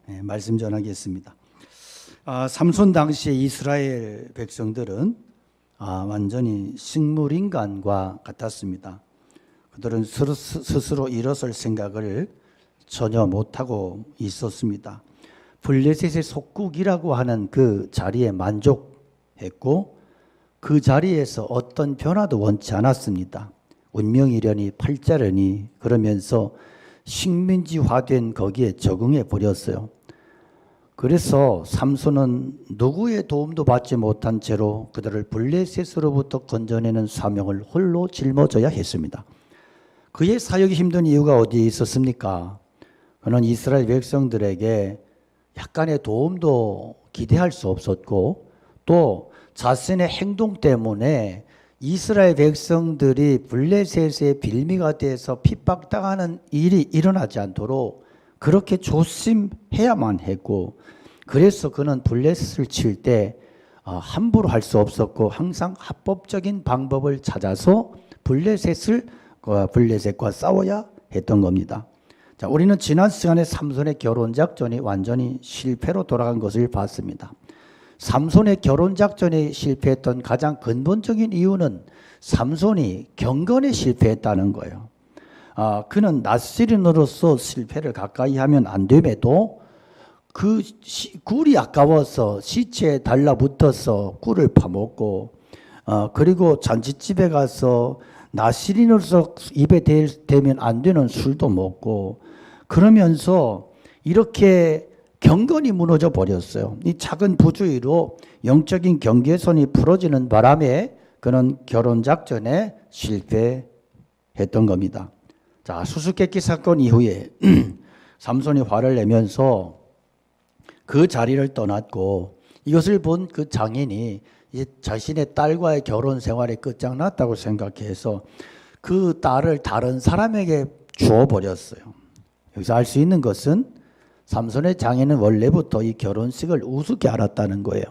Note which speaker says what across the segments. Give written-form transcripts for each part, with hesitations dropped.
Speaker 1: 말씀 전하겠습니다. 삼손 당시의 이스라엘 백성들은 완전히 식물인간과 같았습니다. 그들은 스스로 일어설 생각을 전혀 못하고 있었습니다. 블레셋의 속국이라고 하는 그 자리에 만족했고 그 자리에서 어떤 변화도 원치 않았습니다. 운명이려니 팔자려니 그러면서 식민지화된 거기에 적응해 버렸어요. 그래서 삼손은 누구의 도움도 받지 못한 채로 그들을 블레셋으로부터 건져내는 사명을 홀로 짊어져야 했습니다. 그의 사역이 힘든 이유가 어디에 있었습니까? 그는 이스라엘 백성들에게 약간의 도움도 기대할 수 없었고 또 자신의 행동 때문에 이스라엘 백성들이 블레셋의 빌미가 돼서 핍박당하는 일이 일어나지 않도록 그렇게 조심해야만 했고 그래서 그는 블레셋을 칠 때 함부로 할 수 없었고 항상 합법적인 방법을 찾아서 블레셋과 싸워야 했던 겁니다. 자, 우리는 지난 시간에 삼손의 결혼 작전이 완전히 실패로 돌아간 것을 봤습니다. 삼손의 결혼 작전이 실패했던 가장 근본적인 이유는 삼손이 경건에 실패했다는 거예요. 그는 나스린으로서 실패를 가까이 하면 안 됨에도 그 꿀이 아까워서 시체에 달라붙어서 꿀을 파먹고 그리고 잔치집에 가서 나스린으로서 입에 대면 안 되는 술도 먹고 그러면서 이렇게 경건이 무너져 버렸어요. 이 작은 부주의로 영적인 경계선이 풀어지는 바람에 그는 결혼 작전에 실패했던 겁니다. 자, 수수께끼 사건 이후에 삼손이 화를 내면서 그 자리를 떠났고 이것을 본 그 장인이 이제 자신의 딸과의 결혼 생활이 끝장났다고 생각해서 그 딸을 다른 사람에게 주어버렸어요. 여기서 알 수 있는 것은 삼손의 장인은 원래부터 이 결혼식을 우습게 알았다는 거예요.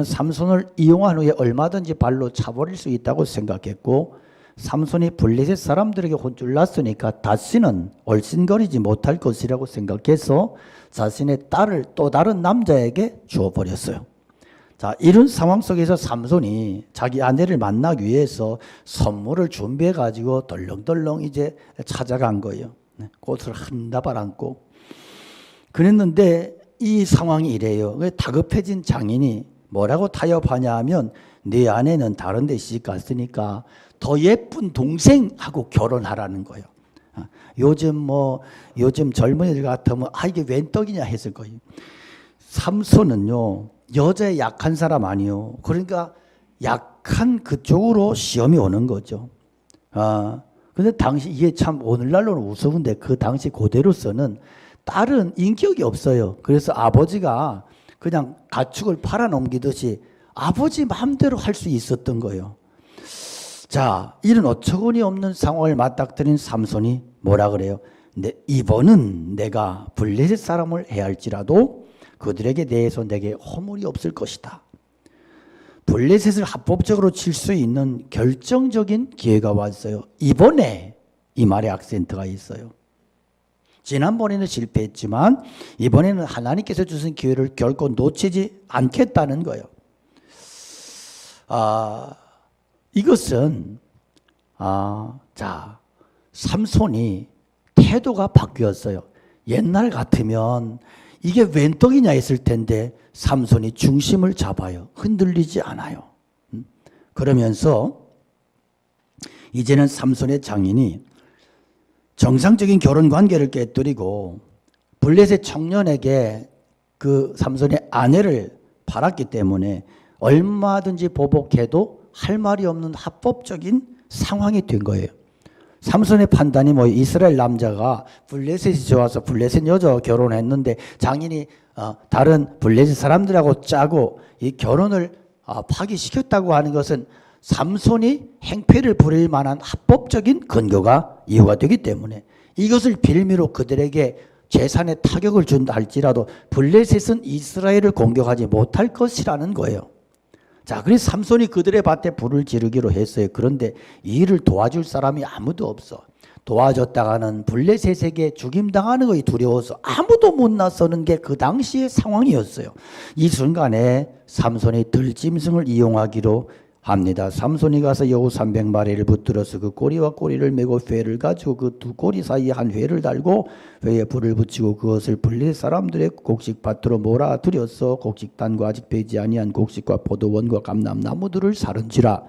Speaker 1: 삼손을 이용한 후에 얼마든지 발로 차버릴 수 있다고 생각했고 삼손이 블레셋 사람들에게 혼쭐 났으니까 다시는 얼씬거리지 못할 것이라고 생각해서 자신의 딸을 또 다른 남자에게 주어버렸어요. 자, 이런 상황 속에서 삼손이 자기 아내를 만나기 위해서 선물을 준비해 가지고 덜렁덜렁 이제 찾아간 거예요. 꽃을 한 다발 안고 그랬는데 이 상황이 이래요. 다급해진 장인이 뭐라고 타협하냐 하면 네 아내는 다른 데 시집 갔으니까 더 예쁜 동생하고 결혼하라는 거예요. 요즘 젊은이들 같으면 이게 웬 떡이냐 했을 거예요. 삼손은요 여자의 약한 사람 아니요. 그러니까 약한 그쪽으로 시험이 오는 거죠. 근데 당시 이게 참 오늘날로는 우스운데 그 당시 고대로서는 딸은 인격이 없어요. 그래서 아버지가 그냥 가축을 팔아넘기듯이 아버지 마음대로 할 수 있었던 거예요. 자, 이런 어처구니 없는 상황을 맞닥뜨린 삼손이 뭐라 그래요? 이번은 내가 블레셋 사람을 해야 할지라도 그들에게 대해서 내게 허물이 없을 것이다. 블레셋을 합법적으로 칠 수 있는 결정적인 기회가 왔어요. 이번에 이 말에 악센트가 있어요. 지난번에는 실패했지만 이번에는 하나님께서 주신 기회를 결코 놓치지 않겠다는 거예요. 이것은 삼손이 태도가 바뀌었어요. 옛날 같으면 이게 웬 떡이냐 했을 텐데 삼손이 중심을 잡아요. 흔들리지 않아요. 그러면서 이제는 삼손의 장인이 정상적인 결혼 관계를 깨뜨리고 블레셋 청년에게 그 삼손의 아내를 팔았기 때문에 얼마든지 보복해도 할 말이 없는 합법적인 상황이 된 거예요. 삼손의 판단이 이스라엘 남자가 블레셋이 좋아서 블레셋 여자와 결혼했는데 장인이 다른 블레셋 사람들하고 짜고 이 결혼을 파기시켰다고 하는 것은 삼손이 행패를 부릴 만한 합법적인 근거가 이유가 되기 때문에 이것을 빌미로 그들에게 재산에 타격을 준다 할지라도 블레셋은 이스라엘을 공격하지 못할 것이라는 거예요. 자, 그래서 삼손이 그들의 밭에 불을 지르기로 했어요. 그런데 이 일을 도와줄 사람이 아무도 없어. 도와줬다가는 블레셋에게 죽임당하는 것이 두려워서 아무도 못 나서는 게 그 당시의 상황이었어요. 이 순간에 삼손이 들짐승을 이용하기로 합니다. 삼손이 가서 여우 300마리를 붙들어서 그 꼬리와 꼬리를 메고 회를 가지고 그 두 꼬리 사이에 한 회를 달고 회에 불을 붙이고 그것을 블레셋 사람들의 곡식밭으로 몰아들여서 곡식단과 아직 배지 아니한 곡식과 포도원과 감람나무들을 사른지라.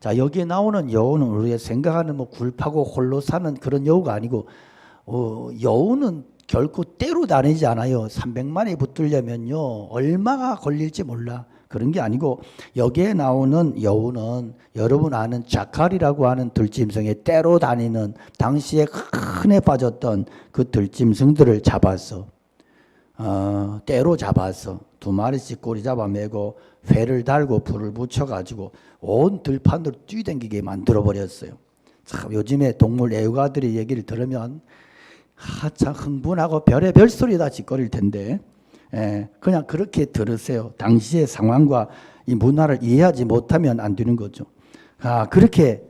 Speaker 1: 자, 여기에 나오는 여우는 우리가 생각하는 뭐 굴파고 홀로 사는 그런 여우가 아니고 여우는 결코 때로 다니지 않아요. 300마리 붙들려면요 얼마가 걸릴지 몰라. 그런 게 아니고 여기에 나오는 여우는 여러분 아는 자칼이라고 하는 들짐승의 때로 다니는 당시에 큰에 빠졌던 그 들짐승들을 잡아서 때로 잡아서 2마리씩 꼬리 잡아매고 회를 달고 불을 붙여가지고 온 들판으로 뛰어다니게 만들어버렸어요. 참 요즘에 동물 애호가들의 얘기를 들으면 참 흥분하고 별의별 소리 다 짓거릴 텐데 그냥 그렇게 들으세요. 당시의 상황과 이 문화를 이해하지 못하면 안 되는 거죠. 그렇게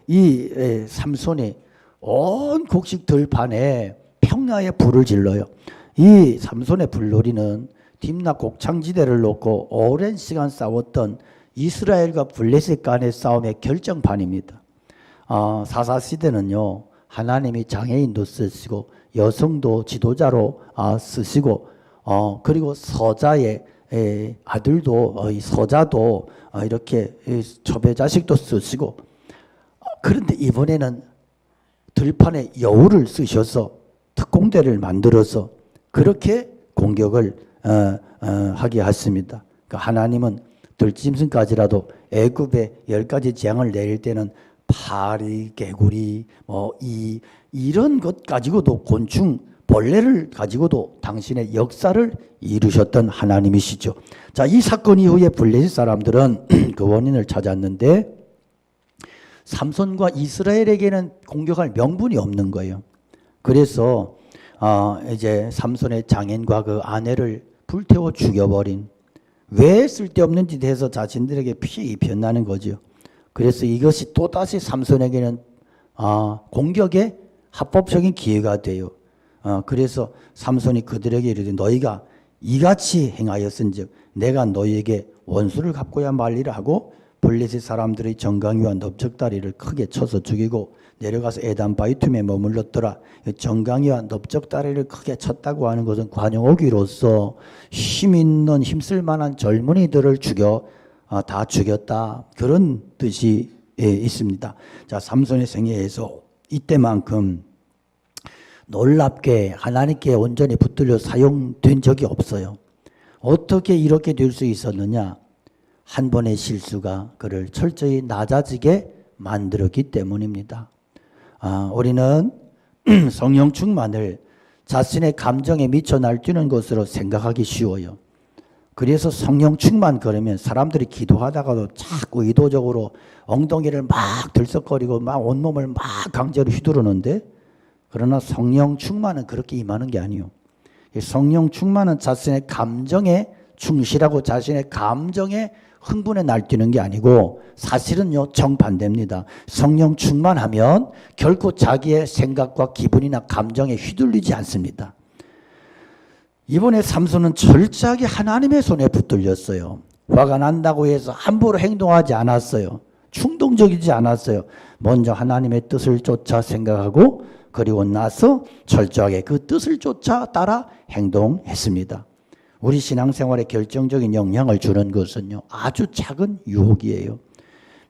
Speaker 1: 이 삼손이 온 곡식 들판에 평야에 불을 질러요. 이 삼손의 불놀이는 딥나 곡창지대를 놓고 오랜 시간 싸웠던 이스라엘과 블레셋 간의 싸움의 결정판입니다. 사사시대는요 하나님이 장애인도 쓰시고 여성도 지도자로 쓰시고 그리고 서자의 아들도 이 서자도 이렇게 초배자식도 쓰시고 그런데 이번에는 들판에 여우를 쓰셔서 특공대를 만들어서 그렇게 공격을 하게 하십니다. 그러니까 하나님은 들짐승까지라도 애굽에 10가지 재앙을 내릴 때는 파리, 개구리, 이런 것 가지고도 곤충, 벌레를 가지고도 당신의 역사를 이루셨던 하나님이시죠. 자, 이 사건 이후에 블레셋 사람들은 그 원인을 찾았는데 삼손과 이스라엘에게는 공격할 명분이 없는 거예요. 그래서 이제 삼손의 장인과 그 아내를 불태워 죽여버린 왜 쓸데없는 짓 해서 자신들에게 피해 입혔나는 거죠. 그래서 이것이 또다시 삼손에게는 공격의 합법적인 기회가 돼요. 그래서 삼손이 그들에게 이르되 너희가 이같이 행하였은즉 내가 너희에게 원수를 갚고야 말리라 하고 블레셋 사람들의 정강이와 넓적다리를 크게 쳐서 죽이고 내려가서 에단 바이툼에 머물렀더라. 정강이와 넓적다리를 크게 쳤다고 하는 것은 관용오기로서 힘 있는 힘쓸 만한 젊은이들을 다 죽였다. 그런 뜻이 있습니다. 자, 삼손의 생애에서 이때만큼 놀랍게 하나님께 온전히 붙들려 사용된 적이 없어요. 어떻게 이렇게 될 수 있었느냐? 한 번의 실수가 그를 철저히 낮아지게 만들었기 때문입니다. 우리는 성령 충만을 자신의 감정에 미쳐 날뛰는 것으로 생각하기 쉬워요. 그래서 성령 충만 그러면 사람들이 기도하다가도 자꾸 의도적으로 엉덩이를 막 들썩거리고 막 온몸을 막 강제로 휘두르는데 그러나 성령 충만은 그렇게 임하는 게 아니에요. 성령 충만은 자신의 감정에 충실하고 자신의 감정에 흥분에 날뛰는 게 아니고 사실은요 정반대입니다. 성령 충만하면 결코 자기의 생각과 기분이나 감정에 휘둘리지 않습니다. 이번에 삼손은 철저하게 하나님의 손에 붙들렸어요. 화가 난다고 해서 함부로 행동하지 않았어요. 충동적이지 않았어요. 먼저 하나님의 뜻을 쫓아 생각하고 그리고 나서 철저하게 그 뜻을 쫓아 따라 행동했습니다. 우리 신앙생활에 결정적인 영향을 주는 것은요 아주 작은 유혹이에요.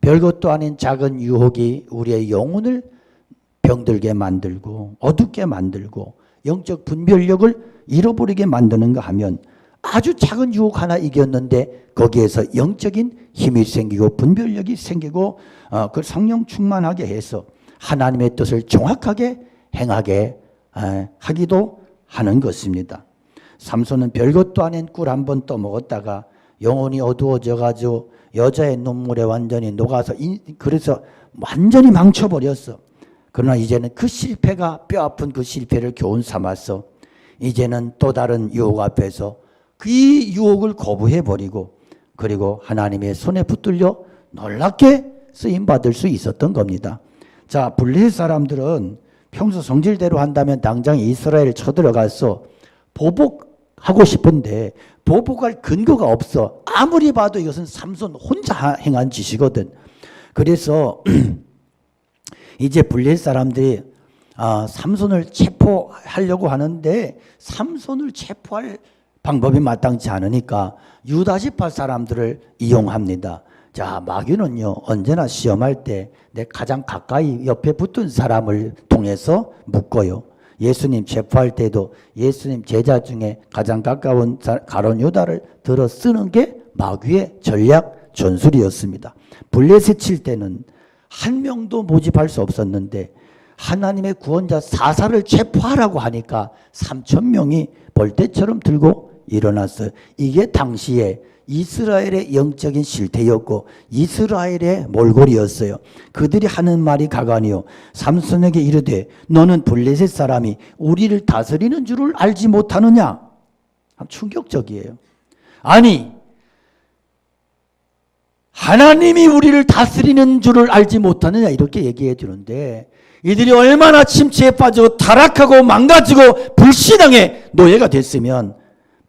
Speaker 1: 별것도 아닌 작은 유혹이 우리의 영혼을 병들게 만들고 어둡게 만들고 영적 분별력을 잃어버리게 만드는가 하면 아주 작은 유혹 하나 이겼는데 거기에서 영적인 힘이 생기고 분별력이 생기고 그 성령 충만하게 해서 하나님의 뜻을 정확하게 행하게 하기도 하는 것입니다. 삼손은 별것도 아닌 꿀 한 번 떠먹었다가 영혼이 어두워져 가지고 여자의 눈물에 완전히 녹아서 그래서 완전히 망쳐버렸어. 그러나 이제는 그 실패가 뼈아픈 그 실패를 교훈 삼아서 이제는 또 다른 유혹 앞에서 그 유혹을 거부해버리고 그리고 하나님의 손에 붙들려 놀랍게 쓰임받을 수 있었던 겁니다. 자, 블레셋 사람들은 평소 성질대로 한다면 당장 이스라엘에 쳐들어가서 보복하고 싶은데 보복할 근거가 없어. 아무리 봐도 이것은 삼손 혼자 행한 짓이거든. 그래서 이제 블레셋 사람들이 삼손을 체포하려고 하는데 삼손을 체포할 방법이 마땅치 않으니까 유다 지파 사람들을 이용합니다. 자, 마귀는요 언제나 시험할 때 내 가장 가까이 옆에 붙은 사람을 통해서 묶어요. 예수님 체포할 때도 예수님 제자 중에 가장 가까운 가룟 유다를 들어 쓰는 게 마귀의 전략 전술이었습니다. 블레셋 칠 때는 한 명도 모집할 수 없었는데 하나님의 구원자 사사를 체포하라고 하니까 3,000명이 벌떼처럼 들고 일어났어요. 이게 당시에 이스라엘의 영적인 실태였고 이스라엘의 몰골이었어요. 그들이 하는 말이 가관이요 삼손에게 이르되 너는 블레셋 사람이 우리를 다스리는 줄을 알지 못하느냐. 충격적이에요. 아니 하나님이 우리를 다스리는 줄을 알지 못하느냐 이렇게 얘기해 주는데 이들이 얼마나 침체에 빠지고 타락하고 망가지고 불신앙의 노예가 됐으면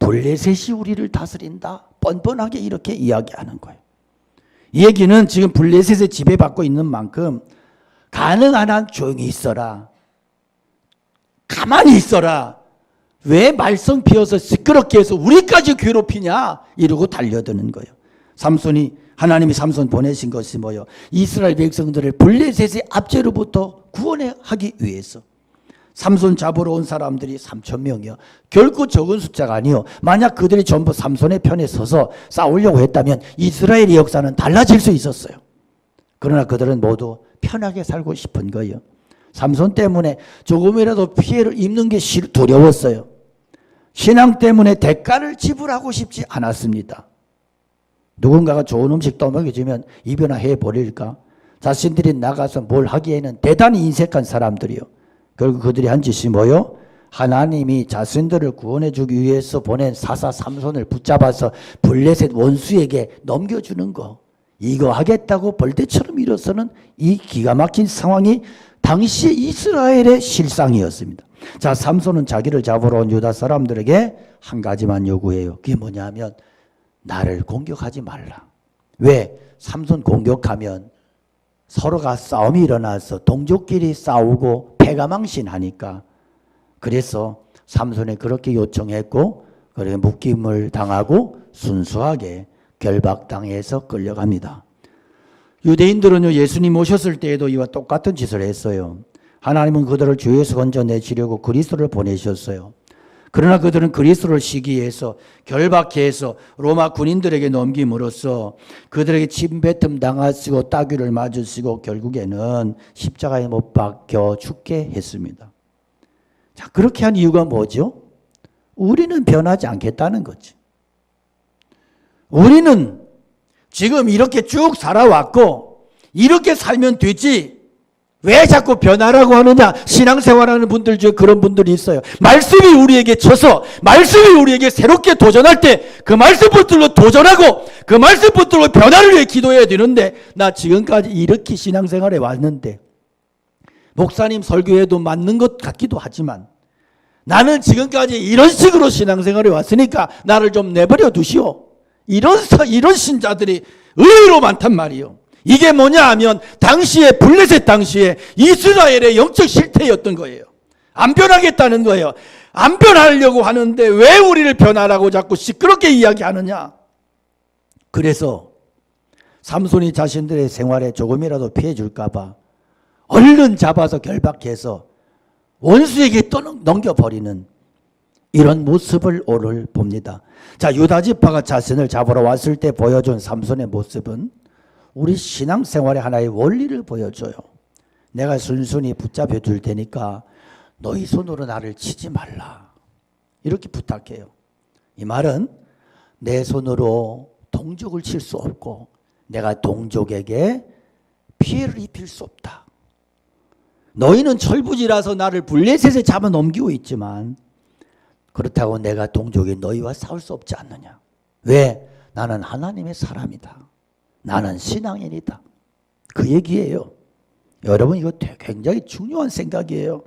Speaker 1: 블레셋이 우리를 다스린다 뻔뻔하게 이렇게 이야기하는 거예요. 이 얘기는 지금 블레셋에 지배받고 있는 만큼 가능한 한 조용히 있어라, 가만히 있어라, 왜 말썽 피워서 시끄럽게 해서 우리까지 괴롭히냐 이러고 달려드는 거예요. 삼손이 하나님이 삼손 보내신 것이 뭐예요? 이스라엘 백성들을 블레셋의 압제로부터 구원하기 위해서. 삼손 잡으러 온 사람들이 3,000명이요. 결코 적은 숫자가 아니요. 만약 그들이 전부 삼손의 편에 서서 싸우려고 했다면 이스라엘의 역사는 달라질 수 있었어요. 그러나 그들은 모두 편하게 살고 싶은 거예요. 삼손 때문에 조금이라도 피해를 입는 게 두려웠어요. 신앙 때문에 대가를 지불하고 싶지 않았습니다. 누군가가 좋은 음식 떠먹여주면 이변화 해버릴까? 자신들이 나가서 뭘 하기에는 대단히 인색한 사람들이요. 결국 그들이 한 짓이 뭐요? 하나님이 자신들을 구원해 주기 위해서 보낸 사사 삼손을 붙잡아서 블레셋 원수에게 넘겨주는 거. 이거 하겠다고 벌떼처럼 일어서는 이 기가 막힌 상황이 당시 이스라엘의 실상이었습니다. 자, 삼손은 자기를 잡으러 온 유다 사람들에게 한 가지만 요구해요. 그게 뭐냐면 나를 공격하지 말라. 왜? 삼손 공격하면 서로가 싸움이 일어나서 동족끼리 싸우고 패가망신하니까. 그래서 삼손이 그렇게 요청했고 그렇게 묶임을 당하고 순수하게 결박당해서 끌려갑니다. 유대인들은요 예수님 오셨을 때에도 이와 똑같은 짓을 했어요. 하나님은 그들을 죄에서 건져내시려고 그리스도를 보내셨어요. 그러나 그들은 그리스도를 시기해서 결박해서 로마 군인들에게 넘김으로써 그들에게 침뱉음 당하시고 따귀를 맞으시고 결국에는 십자가에 못 박혀 죽게 했습니다. 자, 그렇게 한 이유가 뭐죠? 우리는 변하지 않겠다는 거지. 우리는 지금 이렇게 쭉 살아왔고 이렇게 살면 되지 왜 자꾸 변하라고 하느냐. 신앙생활하는 분들 중에 그런 분들이 있어요. 말씀이 우리에게 쳐서 말씀이 우리에게 새롭게 도전할 때 그 말씀 붙들로 도전하고 그 말씀 붙들로 변화를 위해 기도해야 되는데 나 지금까지 이렇게 신앙생활에 왔는데 목사님 설교에도 맞는 것 같기도 하지만 나는 지금까지 이런 식으로 신앙생활에 왔으니까 나를 좀 내버려 두시오. 이런 신자들이 의외로 많단 말이에요. 이게 뭐냐 하면 당시에 블레셋 당시에 이스라엘의 영적 실태였던 거예요. 안 변하겠다는 거예요. 안 변하려고 하는데 왜 우리를 변하라고 자꾸 시끄럽게 이야기하느냐. 그래서 삼손이 자신들의 생활에 조금이라도 피해 줄까 봐 얼른 잡아서 결박해서 원수에게 넘겨버리는 이런 모습을 오늘 봅니다. 자, 유다 지파가 자신을 잡으러 왔을 때 보여준 삼손의 모습은 우리 신앙생활의 하나의 원리를 보여줘요. 내가 순순히 붙잡혀 줄 테니까 너희 손으로 나를 치지 말라. 이렇게 부탁해요. 이 말은 내 손으로 동족을 칠 수 없고 내가 동족에게 피해를 입힐 수 없다. 너희는 철부지라서 나를 블레셋에 잡아 넘기고 있지만 그렇다고 내가 동족이 너희와 싸울 수 없지 않느냐. 왜? 나는 하나님의 사람이다. 나는 신앙인이다. 그 얘기예요. 여러분 이거 굉장히 중요한 생각이에요.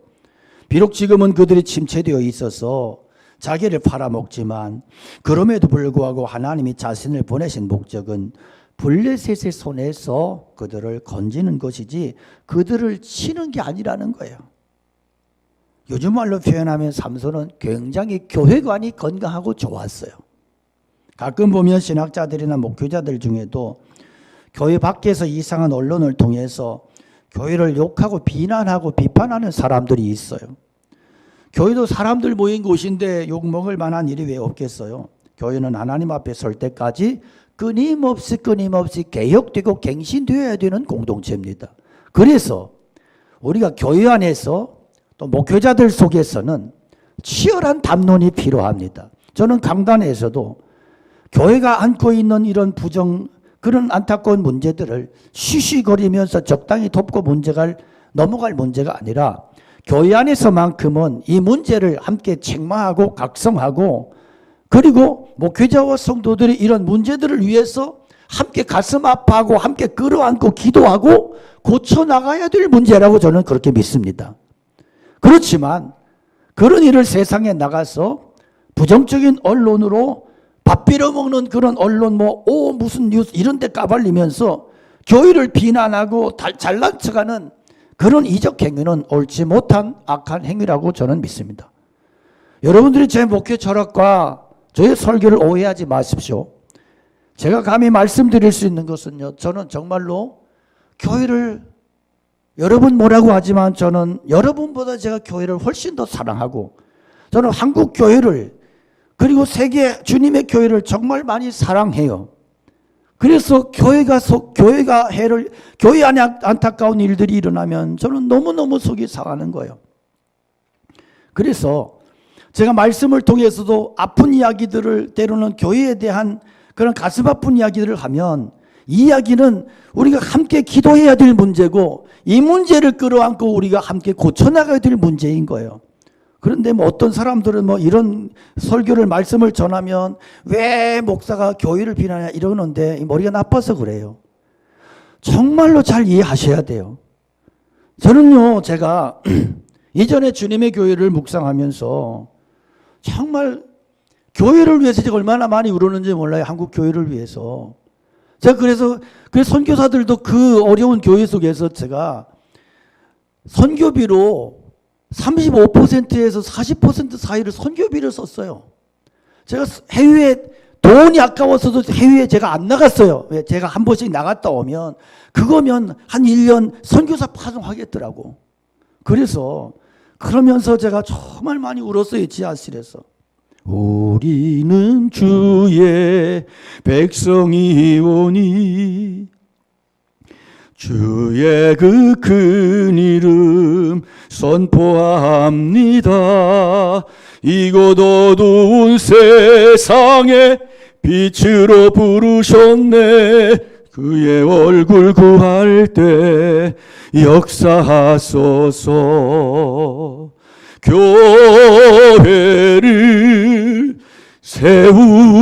Speaker 1: 비록 지금은 그들이 침체되어 있어서 자기를 팔아먹지만 그럼에도 불구하고 하나님이 자신을 보내신 목적은 블레셋의 손에서 그들을 건지는 것이지 그들을 치는 게 아니라는 거예요. 요즘 말로 표현하면 삼손은 굉장히 교회관이 건강하고 좋았어요. 가끔 보면 신학자들이나 목회자들 중에도 교회 밖에서 이상한 언론을 통해서 교회를 욕하고 비난하고 비판하는 사람들이 있어요. 교회도 사람들 모인 곳인데 욕먹을 만한 일이 왜 없겠어요? 교회는 하나님 앞에 설 때까지 끊임없이 개혁되고 갱신되어야 되는 공동체입니다. 그래서 우리가 교회 안에서 또 목회자들 속에서는 치열한 담론이 필요합니다. 저는 강단에서도 교회가 안고 있는 이런 그런 안타까운 문제들을 쉬쉬거리면서 적당히 덮고 넘어갈 문제가 아니라 교회 안에서만큼은 이 문제를 함께 책망하고 각성하고 그리고 목회자와 성도들이 이런 문제들을 위해서 함께 가슴 아파하고 함께 끌어안고 기도하고 고쳐나가야 될 문제라고 저는 그렇게 믿습니다. 그렇지만 그런 일을 세상에 나가서 부정적인 언론으로 밥 빌어먹는 그런 언론 무슨 뉴스 이런 데 까발리면서 교회를 비난하고 잘난 척하는 그런 이적 행위는 옳지 못한 악한 행위라고 저는 믿습니다. 여러분들이 제 목회 철학과 저의 설교를 오해하지 마십시오. 제가 감히 말씀드릴 수 있는 것은요, 저는 정말로 교회를 여러분 뭐라고 하지만 저는 여러분보다 제가 교회를 훨씬 더 사랑하고 저는 한국 교회를 그리고 세계 주님의 교회를 정말 많이 사랑해요. 그래서 교회 안에 안타까운 일들이 일어나면 저는 너무너무 속이 상하는 거예요. 그래서 제가 말씀을 통해서도 아픈 이야기들을 때로는 교회에 대한 그런 가슴 아픈 이야기들을 하면 이 이야기는 우리가 함께 기도해야 될 문제고 이 문제를 끌어안고 우리가 함께 고쳐나가야 될 문제인 거예요. 그런데 어떤 사람들은 이런 설교를 말씀을 전하면 왜 목사가 교회를 비난하냐 이러는데 머리가 나빠서 그래요. 정말로 잘 이해하셔야 돼요. 저는요, 제가 예전에 주님의 교회를 묵상하면서 정말 교회를 위해서 제가 얼마나 많이 울었는지 몰라요. 한국 교회를 위해서. 제가 그래서 선교사들도 그 어려운 교회 속에서 제가 선교비로 35%에서 40% 사이를 선교비를 썼어요. 제가 해외에 돈이 아까워서도 해외에 제가 안 나갔어요. 왜? 제가 한 번씩 나갔다 오면 그거면 한 1년 선교사 파송하겠더라고. 그러면서 제가 정말 많이 울었어요. 지하실에서. 우리는 주의 백성이오니 주의 그 큰 이름 선포합니다. 이곳 어두운 세상에 빛으로 부르셨네. 그의 얼굴 구할 때 역사하소서. 교회를 세우시고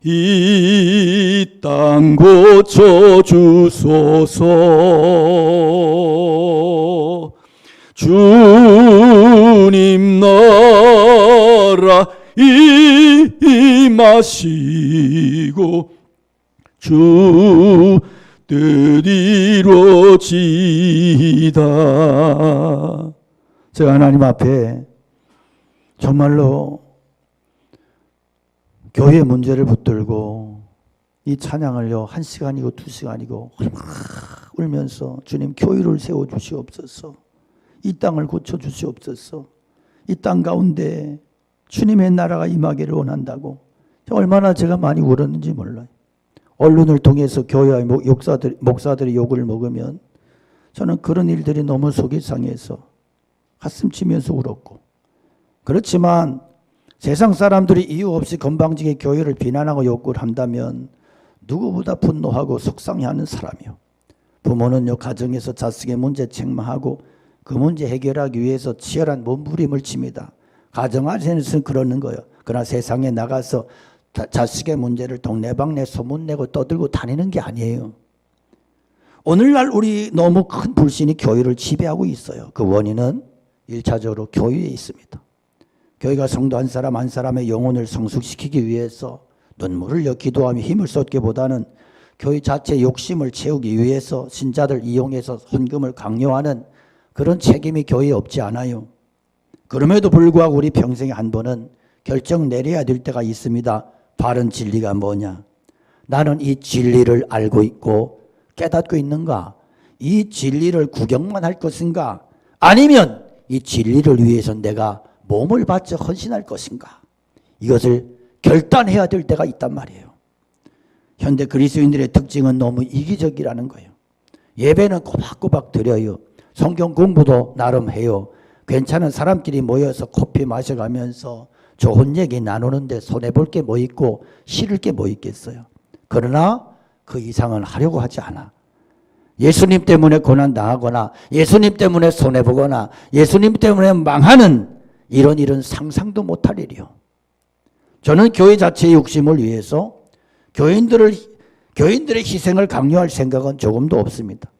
Speaker 1: 이 땅 고쳐주소서. 주님 나라 임하시고 주 뜻 이루어지이다. 제가 하나님 앞에 정말로 교회 문제를 붙들고 이 찬양을요 1시간이고 2시간이고 울면서 주님 교회를 세워주시옵소서. 이 땅을 고쳐주시옵소서. 이 땅 가운데 주님의 나라가 임하기를 원한다고 얼마나 제가 많이 울었는지 몰라요. 언론을 통해서 교회와 목사들이 욕을 먹으면 저는 그런 일들이 너무 속이 상해서 가슴 치면서 울었고, 그렇지만 세상 사람들이 이유 없이 건방지게 교회를 비난하고 욕을 한다면 누구보다 분노하고 속상해하는 사람이요. 부모는요 가정에서 자식의 문제 책망하고 그 문제 해결하기 위해서 치열한 몸부림을 칩니다. 가정 안에서는 그러는 거예요. 그러나 세상에 나가서 자식의 문제를 동네방네 소문내고 떠들고 다니는 게 아니에요. 오늘날 우리 너무 큰 불신이 교회를 지배하고 있어요. 그 원인은 1차적으로 교회에 있습니다. 교회가 성도 한 사람 한 사람의 영혼을 성숙시키기 위해서 눈물을 흘려 기도하며 힘을 쏟기보다는 교회 자체 욕심을 채우기 위해서 신자들 이용해서 헌금을 강요하는 그런 책임이 교회에 없지 않아요. 그럼에도 불구하고 우리 평생에 한 번은 결정 내려야 될 때가 있습니다. 바른 진리가 뭐냐? 나는 이 진리를 알고 있고 깨닫고 있는가? 이 진리를 구경만 할 것인가? 아니면 이 진리를 위해서 내가 몸을 바쳐 헌신할 것인가? 이것을 결단해야 될 때가 있단 말이에요. 현대 그리스도인들의 특징은 너무 이기적이라는 거예요. 예배는 꼬박꼬박 드려요. 성경 공부도 나름 해요. 괜찮은 사람끼리 모여서 커피 마셔가면서 좋은 얘기 나누는데 손해볼 게 뭐 있고 싫을 게 뭐 있겠어요. 그러나 그 이상은 하려고 하지 않아. 예수님 때문에 고난당하거나 예수님 때문에 손해보거나 예수님 때문에 망하는 이런 상상도 못할 일이요. 저는 교회 자체의 욕심을 위해서 교인들의 희생을 강요할 생각은 조금도 없습니다.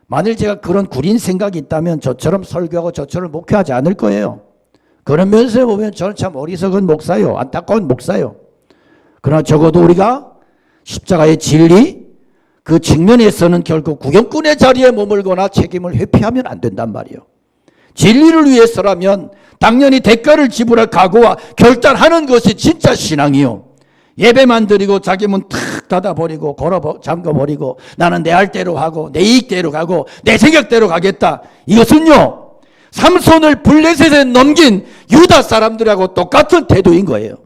Speaker 1: 만일 제가 그런 구린 생각이 있다면 저처럼 설교하고 저처럼 목회하지 않을 거예요. 그런 면에서 보면 저는 참 어리석은 목사요. 안타까운 목사요. 그러나 적어도 우리가 십자가의 진리 그 측면에서는 결국 구경꾼의 자리에 머물거나 책임을 회피하면 안 된단 말이에요. 진리를 위해서라면 당연히 대가를 지불할 각오와 결단하는 것이 진짜 신앙이요. 예배만 드리고 자기 문 탁 닫아버리고 잠궈버리고 나는 내 할 대로 하고 내 이익대로 가고 내 생각대로 가겠다. 이것은요, 삼손을 블레셋에 넘긴 유다 사람들하고 똑같은 태도인 거예요.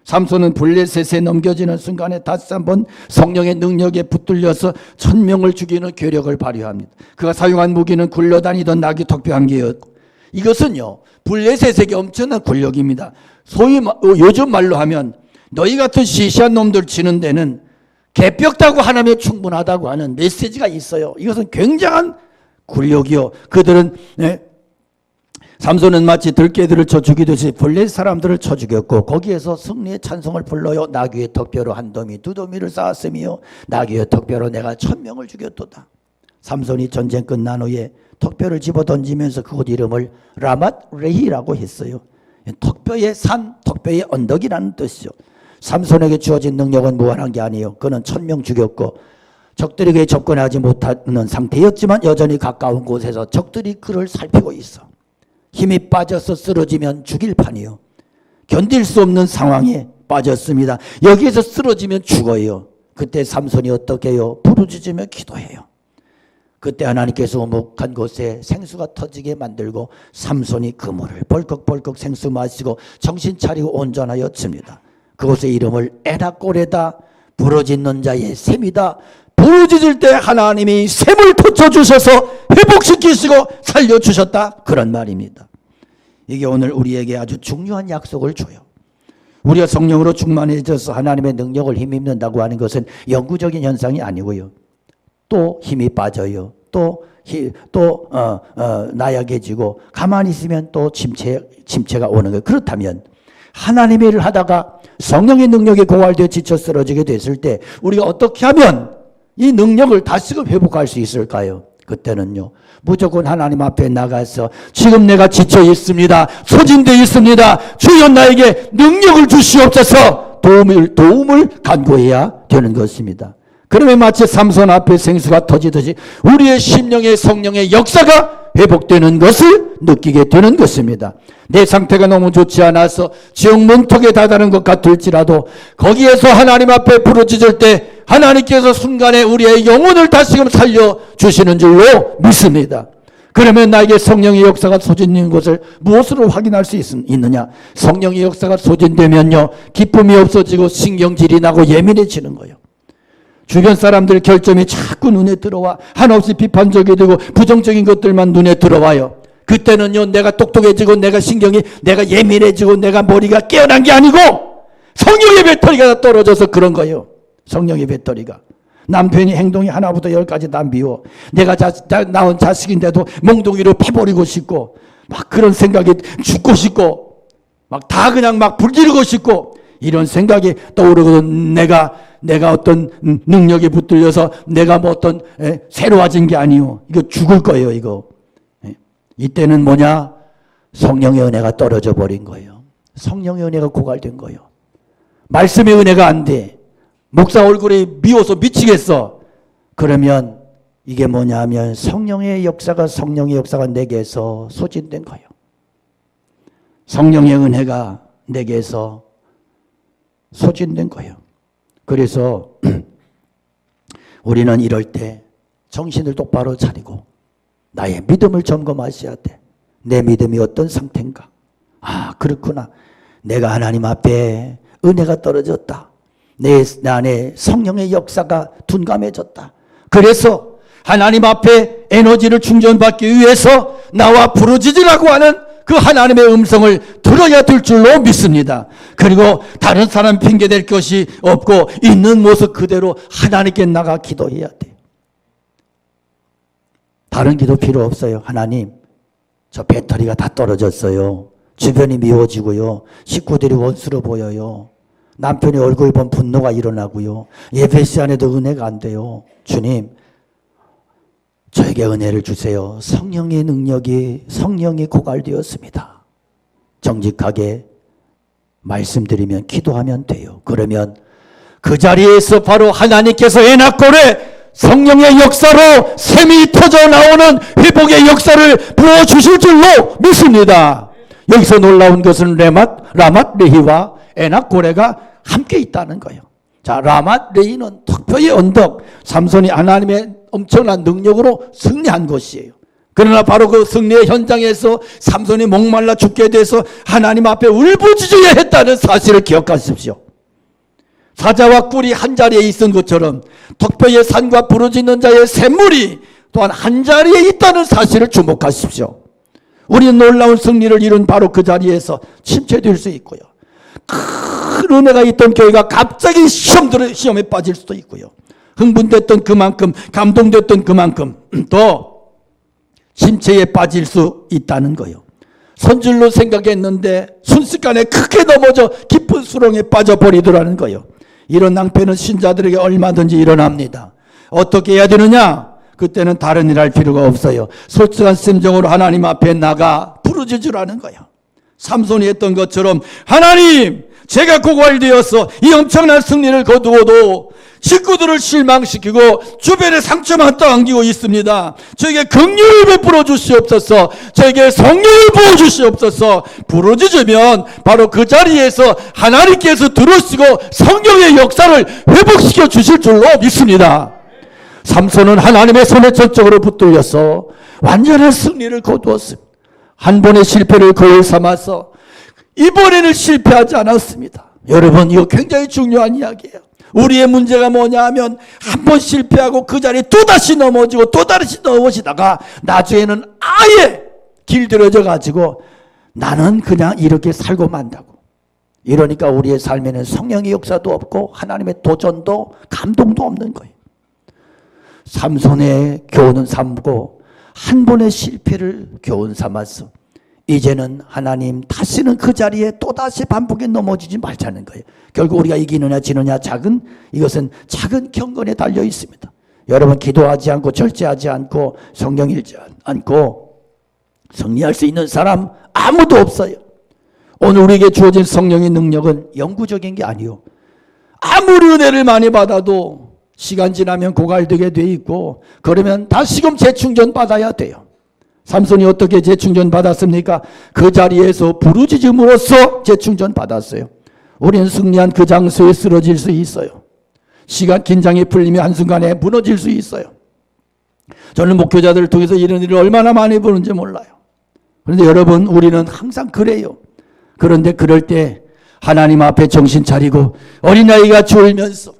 Speaker 1: 삼손은 블레셋에 넘겨지는 순간에 다시 한번 성령의 능력에 붙들려서 1000명을 죽이는 괴력을 발휘합니다. 그가 사용한 무기는 굴러다니던 나귀 턱뼈 한 개였고, 이것은요 블레셋에게 엄청난 권력입니다. 소위 요즘 말로 하면 너희 같은 시시한 놈들 치는 데는 개벽다고 하나면 충분하다고 하는 메시지가 있어요. 이것은 굉장한 권력이요. 그들은 삼손은 마치 들깨들을 쳐 죽이듯이 블레셋 사람들을 쳐 죽였고, 거기에서 승리의 찬송을 불러요. 나귀의 턱뼈로 한 더미 두 더미를 쌓았으며 나귀의 턱뼈로 내가 1000명을 죽였도다. 삼손이 전쟁 끝난 후에 턱뼈를 집어 던지면서 그곳 이름을 라맛 레히라고 했어요. 턱뼈의 산, 턱뼈의 언덕이라는 뜻이죠. 삼손에게 주어진 능력은 무한한 게 아니에요. 그는 1000명 죽였고 적들에게 접근하지 못하는 상태였지만 여전히 가까운 곳에서 적들이 그를 살피고 있어. 힘이 빠져서 쓰러지면 죽일 판이요. 견딜 수 없는 상황에 빠졌습니다. 여기에서 쓰러지면 죽어요. 그때 삼손이 어떻게 해요? 부르짖으며 기도해요. 그때 하나님께서 오목한 곳에 생수가 터지게 만들고 삼손이 그물을 벌컥벌컥 생수 마시고 정신 차리고 온전하여 칩니다. 그곳의 이름을 에나꼬레다, 부러지는 자의 샘이다. 부르짖을 때 하나님이 샘을 붙여주셔서 회복시키시고 살려주셨다, 그런 말입니다. 이게 오늘 우리에게 아주 중요한 약속을 줘요. 우리가 성령으로 충만해져서 하나님의 능력을 힘입는다고 하는 것은 영구적인 현상이 아니고요. 또 힘이 빠져요. 또 나약해지고 가만히 있으면 또 침체가 오는 거예요. 그렇다면 하나님의 일을 하다가 성령의 능력이 고갈되어 지쳐 쓰러지게 됐을 때 우리가 어떻게 하면 이 능력을 다시금 회복할 수 있을까요? 그때는요, 무조건 하나님 앞에 나가서 지금 내가 지쳐 있습니다. 소진되어 있습니다. 주여 나에게 능력을 주시옵소서, 도움을 간구해야 되는 것입니다. 그러면 마치 삼손 앞에 생수가 터지듯이 우리의 심령의 성령의 역사가 회복되는 것을 느끼게 되는 것입니다. 내 상태가 너무 좋지 않아서 지옥 문턱에 다다른 것 같을지라도 거기에서 하나님 앞에 부르짖을 때 하나님께서 순간에 우리의 영혼을 다시금 살려주시는 줄로 믿습니다. 그러면 나에게 성령의 역사가 소진된 것을 무엇으로 확인할 수 있느냐? 성령의 역사가 소진되면요, 기쁨이 없어지고 신경질이 나고 예민해지는 거예요. 주변 사람들 결점이 자꾸 눈에 들어와 한없이 비판적이 되고 부정적인 것들만 눈에 들어와요. 그때는요, 내가 똑똑해지고 내가 예민해지고 내가 머리가 깨어난 게 아니고 성령의 배터리가 떨어져서 그런 거예요. 성령의 배터리가. 남편이 행동이 하나부터 10까지 다 미워. 내가 낳은 자식인데도 몽둥이로 패버리고 싶고 막 그런 생각이 죽고 싶고 막 다 그냥 막 불지르고 싶고 이런 생각이 떠오르거든. 내가 내가 어떤 능력에 붙들려서 내가 뭐 어떤 새로워진 게 아니요. 이거 죽을 거예요, 이거. 이때는 뭐냐? 성령의 은혜가 떨어져 버린 거예요. 성령의 은혜가 고갈된 거예요. 말씀의 은혜가 안 돼. 목사 얼굴이 미워서 미치겠어. 그러면 이게 뭐냐 하면 성령의 역사가 내게서 소진된 거예요. 성령의 은혜가 내게서 소진된 거예요. 그래서 우리는 이럴 때 정신을 똑바로 차리고 나의 믿음을 점검하셔야 돼. 내 믿음이 어떤 상태인가? 아, 그렇구나. 내가 하나님 앞에 은혜가 떨어졌다. 내 안에 성령의 역사가 둔감해졌다. 그래서 하나님 앞에 에너지를 충전받기 위해서 나와 부르짖으라고 하는 그 하나님의 음성을 들어야 될 줄로 믿습니다. 그리고 다른 사람 핑계댈 것이 없고 있는 모습 그대로 하나님께 나가 기도해야 돼요. 다른 기도 필요 없어요. 하나님, 저 배터리가 다 떨어졌어요. 주변이 미워지고요. 식구들이 원수로 보여요. 남편의 얼굴 보면 분노가 일어나고요. 예배 시간에도 은혜가 안 돼요. 주님, 저에게 은혜를 주세요. 성령의 능력이 성령이 고갈되었습니다. 정직하게 말씀드리면 기도하면 돼요. 그러면 그 자리에서 바로 하나님께서 에나콜에 성령의 역사로 샘이 터져 나오는 회복의 역사를 부어주실 줄로 믿습니다. 여기서 놀라운 것은 라맛 레히와 에나콜레가 함께 있다는 거예요. 자, 라맛 레히는 특별히 언덕, 삼손이 하나님의 엄청난 능력으로 승리한 것이에요. 그러나 바로 그 승리의 현장에서 삼손이 목말라 죽게 돼서 하나님 앞에 울부짖어야 했다는 사실을 기억하십시오. 사자와 꿀이 한 자리에 있은 것처럼 덕표의 산과 부르짖는 자의 샘물이 또한 한 자리에 있다는 사실을 주목하십시오. 우리는 놀라운 승리를 이룬 바로 그 자리에서 침체될 수 있고요. 큰 은혜가 있던 교회가 갑자기 시험에 빠질 수도 있고요. 흥분됐던 그만큼, 감동됐던 그만큼 또 침체에 빠질 수 있다는 거예요. 선줄로 생각했는데 순식간에 크게 넘어져 깊은 수렁에 빠져버리더라는 거예요. 이런 낭패는 신자들에게 얼마든지 일어납니다. 어떻게 해야 되느냐? 그때는 다른 일 할 필요가 없어요. 솔직한 심정으로 하나님 앞에 나가 부르짖으라는 거예요. 삼손이 했던 것처럼 하나님, 제가 고갈되어서 이 엄청난 승리를 거두어도 식구들을 실망시키고 주변에 상처만 떠안기고 있습니다. 저에게 긍휼을 베풀어 주시옵소서. 저에게 성령을 부어 주시옵소서. 부르짖으면 바로 그 자리에서 하나님께서 들으시고 성령의 역사를 회복시켜 주실 줄로 믿습니다. 삼손은 하나님의 손에 전적으로 붙들려서 완전한 승리를 거두었습니다. 한 번의 실패를 거울 삼아서 이번에는 실패하지 않았습니다. 여러분, 이거 굉장히 중요한 이야기예요. 우리의 문제가 뭐냐 하면 한 번 실패하고 그 자리에 또다시 넘어지고 또다시 넘어지다가 나중에는 아예 길들여져 가지고 나는 그냥 이렇게 살고 만다고. 이러니까 우리의 삶에는 성령의 역사도 없고 하나님의 도전도 감동도 없는 거예요. 삼손의 교훈은 삼고 한 번의 실패를 교훈 삼았어. 이제는 하나님 다시는 그 자리에 또다시 반복에 넘어지지 말자는 거예요. 결국 우리가 이기느냐 지느냐 이것은 작은 경건에 달려 있습니다. 여러분, 기도하지 않고 절제하지 않고 성경 읽지 않고 승리할 수 있는 사람 아무도 없어요. 오늘 우리에게 주어진 성령의 능력은 영구적인 게 아니요. 아무리 은혜를 많이 받아도 시간 지나면 고갈되게 돼 있고 그러면 다시금 재충전 받아야 돼요. 삼손이 어떻게 재충전 받았습니까? 그 자리에서 부르짖음으로써 재충전 받았어요. 우리는 승리한 그 장소에 쓰러질 수 있어요. 시간 긴장이 풀리면 한순간에 무너질 수 있어요. 저는 목회자들을 통해서 이런 일을 얼마나 많이 보는지 몰라요. 그런데 여러분, 우리는 항상 그래요. 그런데 그럴 때 하나님 앞에 정신 차리고 어린아이가 졸면서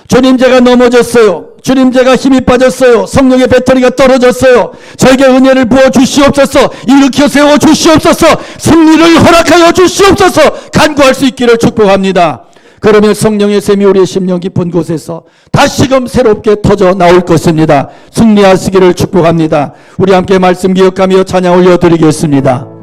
Speaker 1: 주님, 제가 넘어졌어요. 주님, 제가 힘이 빠졌어요. 성령의 배터리가 떨어졌어요. 저에게 은혜를 부어 주시옵소서. 일으켜 세워 주시옵소서. 승리를 허락하여 주시옵소서. 간구할 수 있기를 축복합니다. 그러면 성령의 샘이 우리의 심령 깊은 곳에서 다시금 새롭게 터져 나올 것입니다. 승리하시기를 축복합니다. 우리 함께 말씀 기억하며 찬양 올려드리겠습니다.